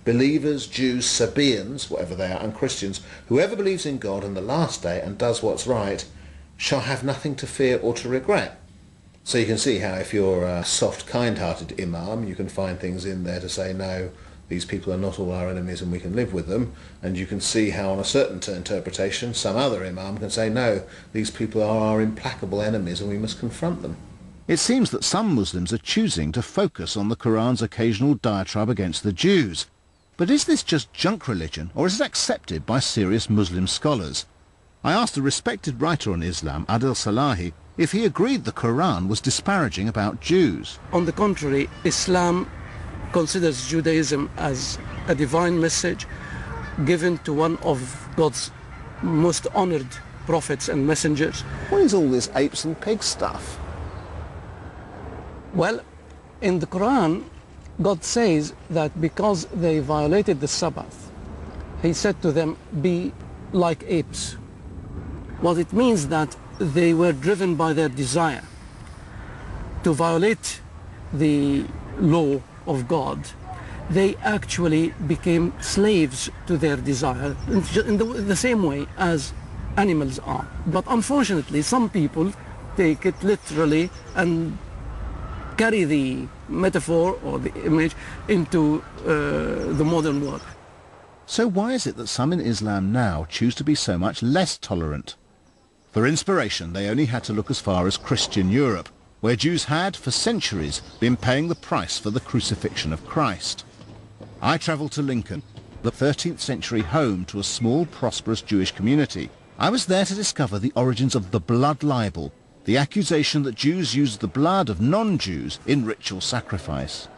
believers, Jews, Sabaeans, whatever they are, and Christians, whoever believes in God and the last day and does what's right shall have nothing to fear or to regret. So you can see how if you're a soft, kind-hearted imam, you can find things in there to say, no, these people are not all our enemies and we can live with them. And you can see how on a certain interpretation, some other imam can say, no, these people are our implacable enemies and we must confront them. It seems that some Muslims are choosing to focus on the Quran's occasional diatribe against the Jews. But is this just junk religion, or is it accepted by serious Muslim scholars? I asked a respected writer on Islam, Adil Salahi, if he agreed the Quran was disparaging about Jews. On the contrary, Islam considers Judaism as a divine message given to one of God's most honored prophets and messengers. What is all this apes and pigs stuff? Well, in the Quran, God says that because they violated the Sabbath, he said to them, be like apes. Well, it means that they were driven by their desire to violate the law of God. They actually became slaves to their desire in the same way as animals are. But unfortunately, some people take it literally and carry the metaphor or the image into the modern world. So why is it that some in Islam now choose to be so much less tolerant? For inspiration, they only had to look as far as Christian Europe, where Jews had, for centuries, been paying the price for the crucifixion of Christ. I travelled to Lincoln, the 13th century home to a small, prosperous Jewish community. I was there to discover the origins of the blood libel, the accusation that Jews used the blood of non-Jews in ritual sacrifice.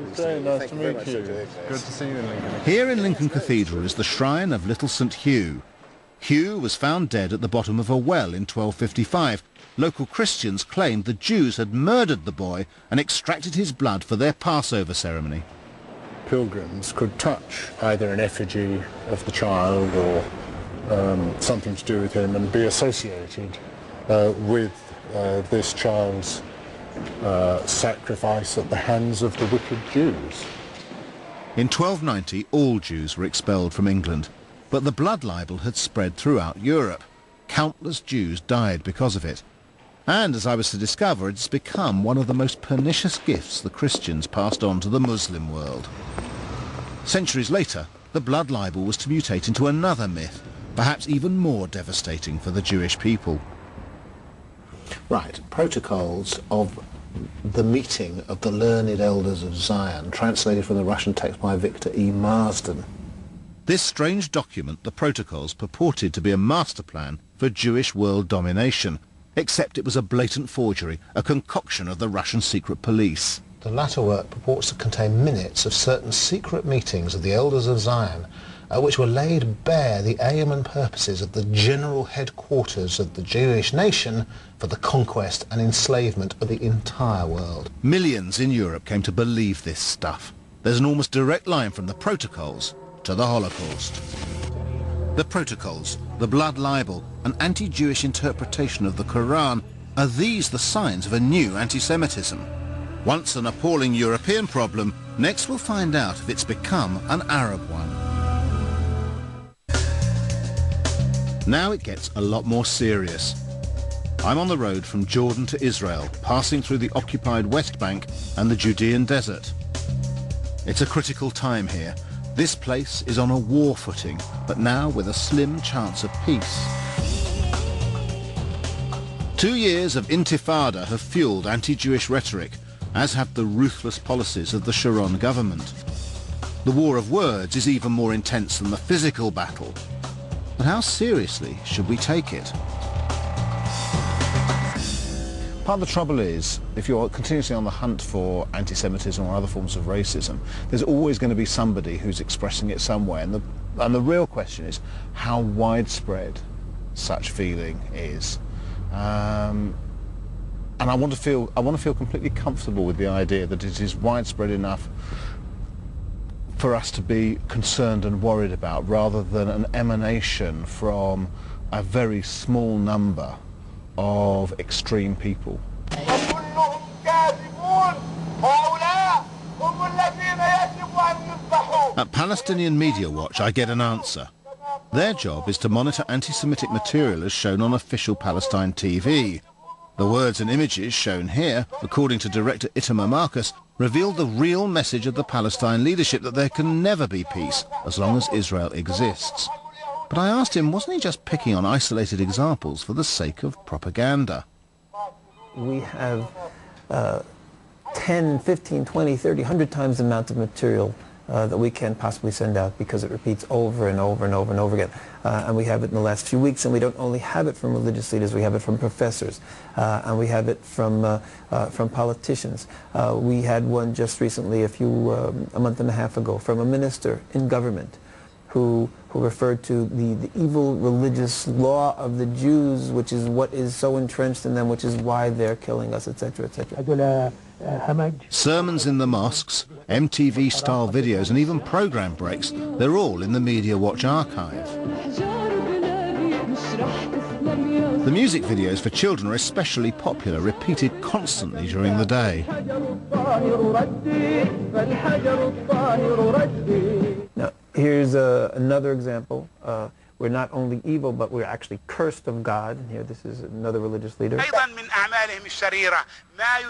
It's very nice to meet you. Good to see you in Lincoln. Here in Lincoln Cathedral is the shrine of Little St. Hugh. Hugh was found dead at the bottom of a well in 1255. Local Christians claimed the Jews had murdered the boy and extracted his blood for their Passover ceremony. Pilgrims could touch either an effigy of the child or something to do with him and be associated with this child's sacrifice at the hands of the wicked Jews. In 1290, all Jews were expelled from England, but the blood libel had spread throughout Europe. Countless Jews died because of it. And, as I was to discover, it's become one of the most pernicious gifts the Christians passed on to the Muslim world. Centuries later, the blood libel was to mutate into another myth, perhaps even more devastating for the Jewish people. Right, protocols of the meeting of the learned elders of Zion, translated from the Russian text by Victor E. Marsden. This strange document, the Protocols, purported to be a master plan for Jewish world domination, except it was a blatant forgery, a concoction of the Russian secret police. The latter work purports to contain minutes of certain secret meetings of the elders of Zion, which were laid bare the aim and purposes of the general headquarters of the Jewish nation for the conquest and enslavement of the entire world. Millions in Europe came to believe this stuff. There's an almost direct line from the Protocols to the Holocaust. The Protocols, the blood libel, an anti-Jewish interpretation of the Quran, are these the signs of a new anti-Semitism? Once an appalling European problem, next we'll find out if it's become an Arab one. Now it gets a lot more serious. I'm on the road from Jordan to Israel, passing through the occupied West Bank and the Judean desert. It's a critical time here. This place is on a war footing, but now with a slim chance of peace. 2 years of intifada have fueled anti-Jewish rhetoric, as have the ruthless policies of the Sharon government. The war of words is even more intense than the physical battle. But how seriously should we take it? Part of the trouble is, if you're continuously on the hunt for anti-Semitism or other forms of racism, there's always going to be somebody who's expressing it some way. And the real question is how widespread such feeling is. And I want to feel completely comfortable with the idea that it is widespread enough for us to be concerned and worried about, rather than an emanation from a very small number of extreme people. وكلهم كاذبون هؤلاء هم الذين يجب At Palestinian Media Watch, I get an answer. Their job is to monitor anti-Semitic material as shown on official Palestine TV. The words and images shown here, according to director Itamar Marcus, reveal the real message of the Palestine leadership that there can never be peace as long as Israel exists. But I asked him, wasn't he just picking on isolated examples for the sake of propaganda? We have 10, 15, 20, 30, 100 times the amount of material that we can possibly send out because it repeats over and over and over and over again. And we have it in the last few weeks, and we don't only have it from religious leaders, we have it from professors, and we have it from politicians. We had one just recently, a month and a half ago, from a minister in government who referred to the evil religious law of the Jews, which is what is so entrenched in them, which is why they're killing us, etc., etc. Sermons in the mosques, MTV-style videos and even programme breaks, they're all in the Media Watch archive. The music videos for children are especially popular, repeated constantly during the day. Now, here's another example. We're not only evil, but we're actually cursed of God. And here, this is another religious leader. أيضا من أعمالهم الشريرة ما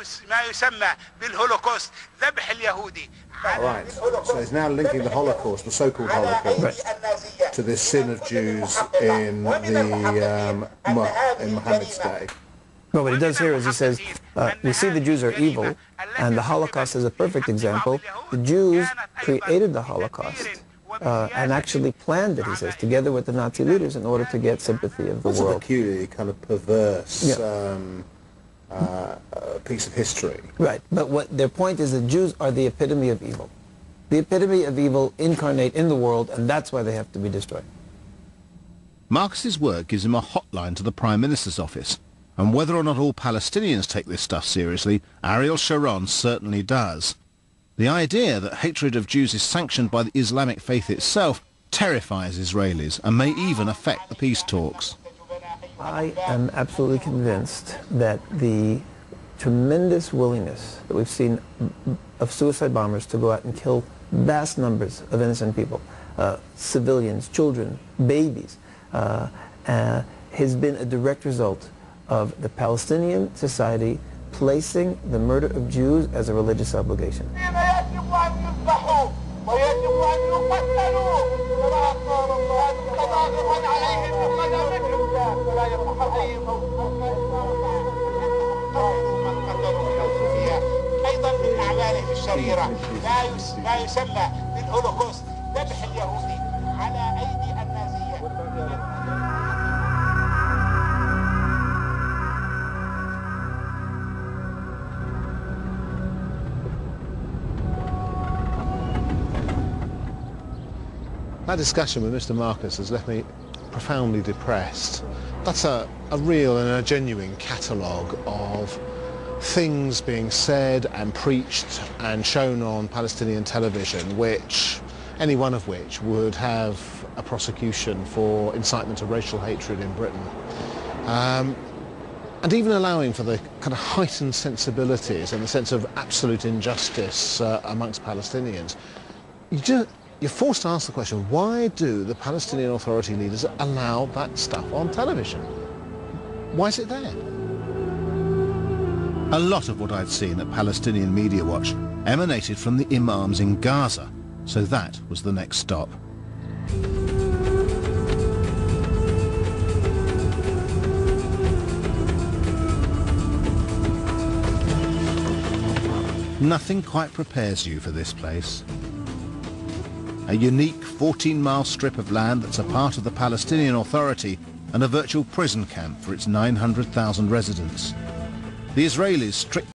يسمى بالهولوكوست ذبح اليهودي. Right, so he's now linking the Holocaust, the so-called Holocaust, to this sin of Jews in Muhammad's day. Well, what he does here is he says, we see the Jews are evil, and the Holocaust is a perfect example. The Jews created the Holocaust. And actually planned it, he says, together with the Nazi leaders in order to get sympathy of the world. It's a peculiarly kind of perverse piece of history. Right, but what their point is that Jews are the epitome of evil. The epitome of evil incarnate in the world, and that's why they have to be destroyed. Marcus's work gives him a hotline to the Prime Minister's office, and whether or not all Palestinians take this stuff seriously, Ariel Sharon certainly does. The idea that hatred of Jews is sanctioned by the Islamic faith itself terrifies Israelis and may even affect the peace talks. I am absolutely convinced that the tremendous willingness that we've seen of suicide bombers to go out and kill vast numbers of innocent people, civilians, children, babies, has been a direct result of the Palestinian society placing the murder of Jews as a religious obligation. أيضا من أعمالهم الشريرة ما يسمى بالهولوكوست ذبح اليهودي على أيدي النازية. That discussion with Mr. Marcus has left me profoundly depressed. That's a real and a genuine catalogue of things being said and preached and shown on Palestinian television, any one of which would have a prosecution for incitement to racial hatred in Britain. And even allowing for the kind of heightened sensibilities and the sense of absolute injustice amongst Palestinians. You're forced to ask the question, why do the Palestinian Authority leaders allow that stuff on television? Why is it there? A lot of what I'd seen at Palestinian Media Watch emanated from the imams in Gaza, so that was the next stop. Nothing quite prepares you for this place. A unique 14-mile strip of land that's a part of the Palestinian Authority and a virtual prison camp for its 900,000 residents. The Israelis strict